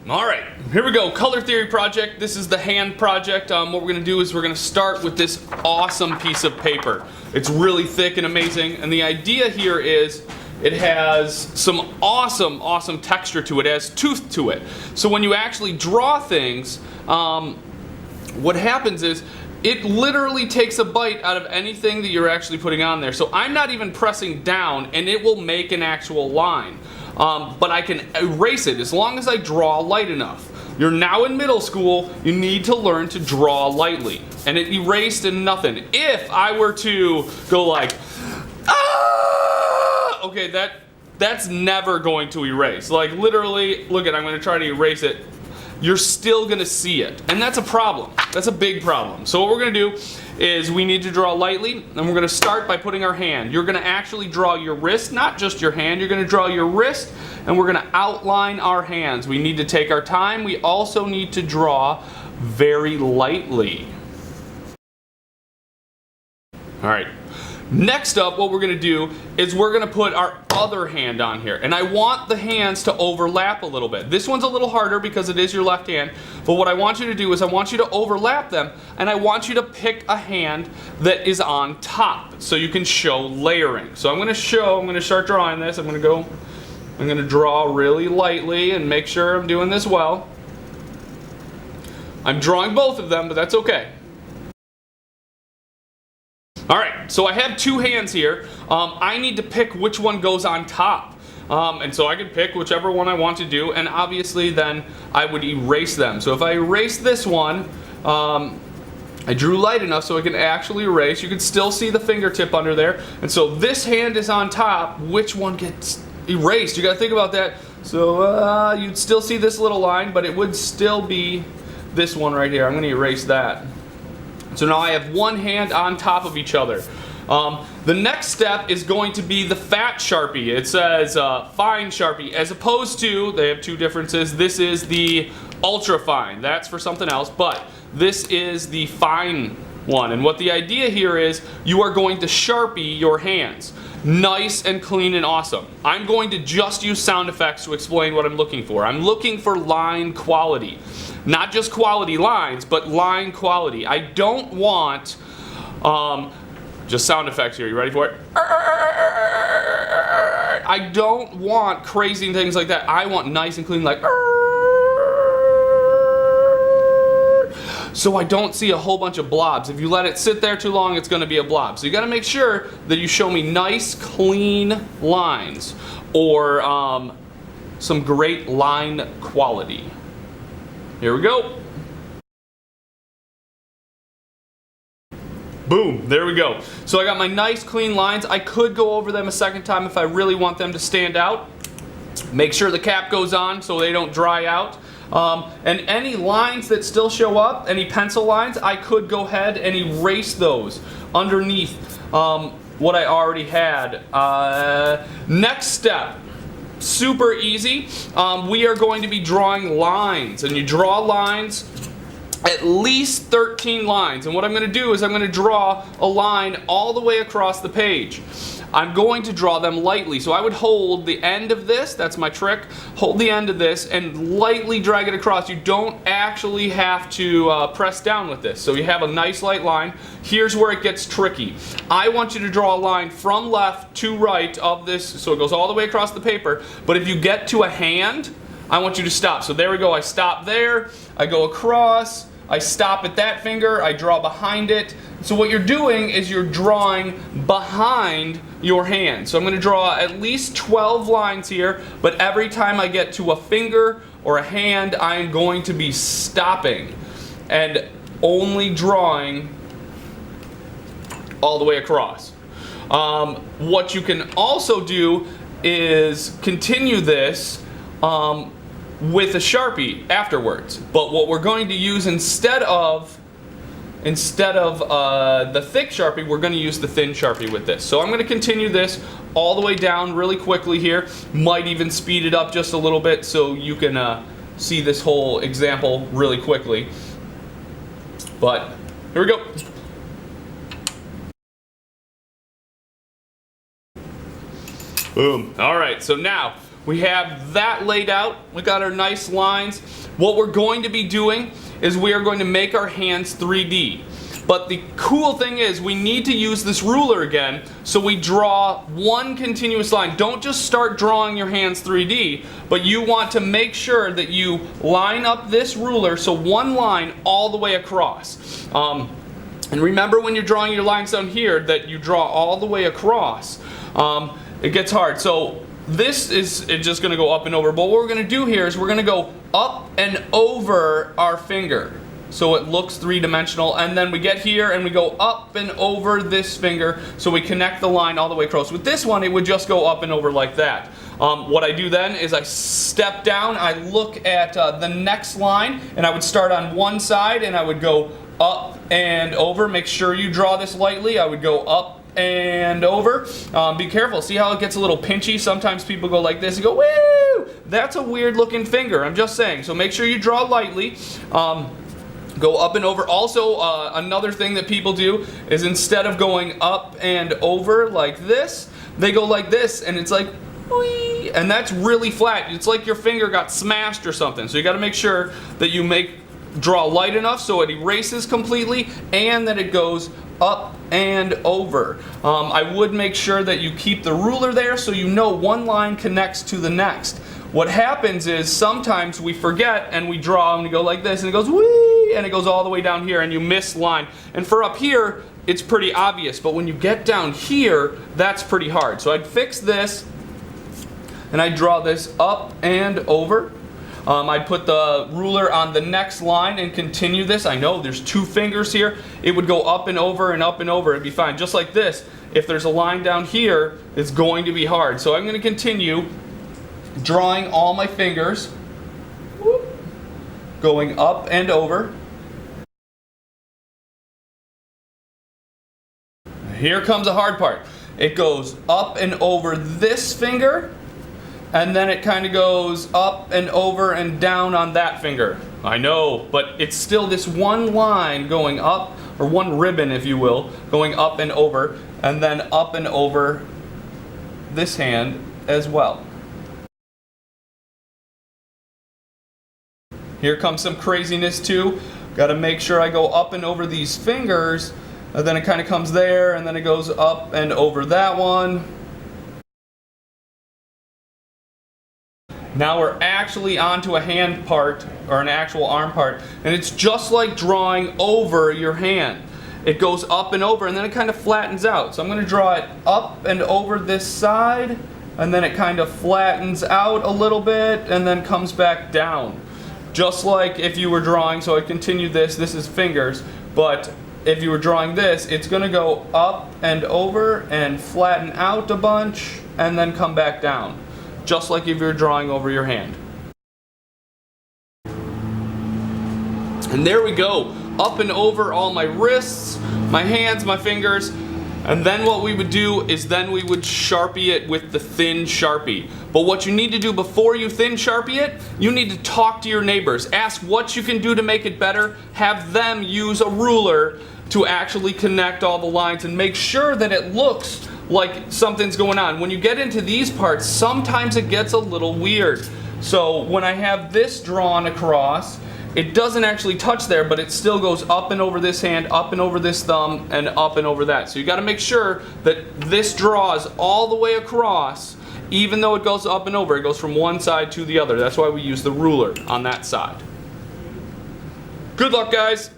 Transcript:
All right, here we go. Color theory project. This is the hand project. What we're going to do is we're going to start with this awesome piece of paper. It's really thick and amazing. And the idea here is it has some awesome texture to it. It has tooth to it. So when you actually draw things, what happens is it literally takes a bite out of anything that you're actually putting on there. So I'm not even pressing down and it will make an actual line. But I can erase it as long as I draw light enough. You're now in middle school, you need to learn to draw lightly. And it erased and nothing. If I were to go like, ah! Okay, that's never going to erase. Like literally, look at, I'm gonna try to erase it. You're still gonna see it. And that's a problem. That's a big problem. So what we're gonna do is we need to draw lightly, and we're gonna start by putting our hand. You're gonna actually draw your wrist, not just your hand. You're gonna draw your wrist, and we're gonna outline our hands. We need to take our time. We also need to draw very lightly. All right. Next up, what we're going to do is we're going to put our other hand on here. And I want the hands to overlap a little bit. This one's a little harder because it is your left hand. But what I want you to do is I want you to overlap them. And I want you to pick a hand that is on top so you can show layering. So I'm going to start drawing this. I'm going to draw really lightly and make sure I'm doing this well. I'm drawing both of them, but that's okay. All right, so I have two hands here. I need to pick which one goes on top. And so I can pick whichever one I want to do, and obviously then I would erase them. So if I erase this one, I drew light enough so I can actually erase. You can still see the fingertip under there. And so this hand is on top. Which one gets erased? You gotta think about that. So you'd still see this little line, but it would still be this one right here. I'm gonna erase that. So now I have one hand on top of each other. The next step is going to be the fat Sharpie. It says fine Sharpie, as opposed to, they have two differences. This is the ultra fine. That's for something else, but this is the fine one. And what the idea here is, you are going to Sharpie your hands. Nice and clean and awesome. I'm going to just use sound effects to explain what I'm looking for. I'm looking for line quality. Not just quality lines, but line quality. I don't want, just sound effects here. You ready for it? I don't want crazy things like that. I want nice and clean, like, so I don't see a whole bunch of blobs. If you let it sit there too long, it's going to be a blob. So you got to make sure that you show me nice, clean lines, or some great line quality. Here we go. Boom, there we go. So I got my nice clean lines. I could go over them a second time if I really want them to stand out. Make sure the cap goes on so they don't dry out. And any lines that still show up, any pencil lines, I could go ahead and erase those underneath what I already had. Next step. Super easy. We are going to be drawing lines, and you draw lines, at least 13 lines. And what I'm going to do is I'm going to draw a line all the way across the page. I'm going to draw them lightly. So I would hold the end of this, that's my trick, hold the end of this and lightly drag it across. You don't actually have to press down with this. So you have a nice light line. Here's where it gets tricky. I want you to draw a line from left to right of this, so it goes all the way across the paper. But if you get to a hand, I want you to stop. So there we go, I stop there, I go across, I stop at that finger, I draw behind it. So what you're doing is you're drawing behind your hand. So I'm going to draw at least 12 lines here, but every time I get to a finger or a hand, I am going to be stopping and only drawing all the way across. What you can also do is continue this with a Sharpie afterwards. But what we're going to use instead of the thick Sharpie, we're going to use the thin Sharpie with this. So I'm going to continue this all the way down really quickly here. Might even speed it up just a little bit so you can see this whole example really quickly. But here we go. Boom. All right, so now We have that laid out. We got our nice lines. What we're going to be doing is we are going to make our hands 3D. But the cool thing is we need to use this ruler again, so we draw one continuous line. Don't just start drawing your hands 3D, but you want to make sure that you line up this ruler, so one line all the way across. And remember when you're drawing your lines down here that you draw all the way across. It gets hard. So this is just going to go up and over. But what we're going to do here is we're going to go up and over our finger, so it looks three-dimensional, and then we get here and we go up and over this finger, so we connect the line all the way across. With this one, it would just go up and over like that. What I do then is I step down, I look at the next line, and I would start on one side and I would go up and over. Make sure you draw this lightly. I would go up and over. Be careful. See how it gets a little pinchy? Sometimes people go like this and go, woo! That's a weird looking finger. I'm just saying. So make sure you draw lightly. Go up and over. Also, another thing that people do is instead of going up and over like this, they go like this, and it's like, whee, and that's really flat. It's like your finger got smashed or something. So you got to make sure that you draw light enough so it erases completely, and that it goes up and over. I would make sure that you keep the ruler there so you know one line connects to the next. What happens is sometimes we forget and we draw and we go like this and it goes whee, and it goes all the way down here and you miss line. And for up here, it's pretty obvious, but when you get down here, that's pretty hard. So I'd fix this and I'd draw this up and over. I'd put the ruler on the next line and continue this. I know there's two fingers here. It would go up and over and up and over. It'd be fine. Just like this. If there's a line down here, it's going to be hard. So I'm going to continue drawing all my fingers, going up and over. Here comes the hard part. It goes up and over this finger, and then it kind of goes up and over and down on that finger. I know, but it's still this one line going up, or one ribbon if you will, going up and over, and then up and over this hand as well. Here comes some craziness too. Got to make sure I go up and over these fingers, and then it kind of comes there, and then it goes up and over that one. Now we're actually onto a hand part, or an actual arm part, and it's just like drawing over your hand. It goes up and over, and then it kind of flattens out. So I'm going to draw it up and over this side, and then it kind of flattens out a little bit, and then comes back down. Just like if you were drawing, so I continue this is fingers, but if you were drawing this, it's going to go up and over and flatten out a bunch, and then come back down. Just like if you're drawing over your hand. And there we go, up and over all my wrists, my hands, my fingers, and then what we would do is then we would Sharpie it with the thin Sharpie. But what you need to do before you thin Sharpie it, you need to talk to your neighbors. Ask what you can do to make it better. Have them use a ruler to actually connect all the lines and make sure that it looks like something's going on. When you get into these parts, sometimes it gets a little weird. So when I have this drawn across, it doesn't actually touch there, but it still goes up and over this hand, up and over this thumb, and up and over that. So you got to make sure that this draws all the way across, even though it goes up and over. It goes from one side to the other. That's why we use the ruler on that side. Good luck, guys.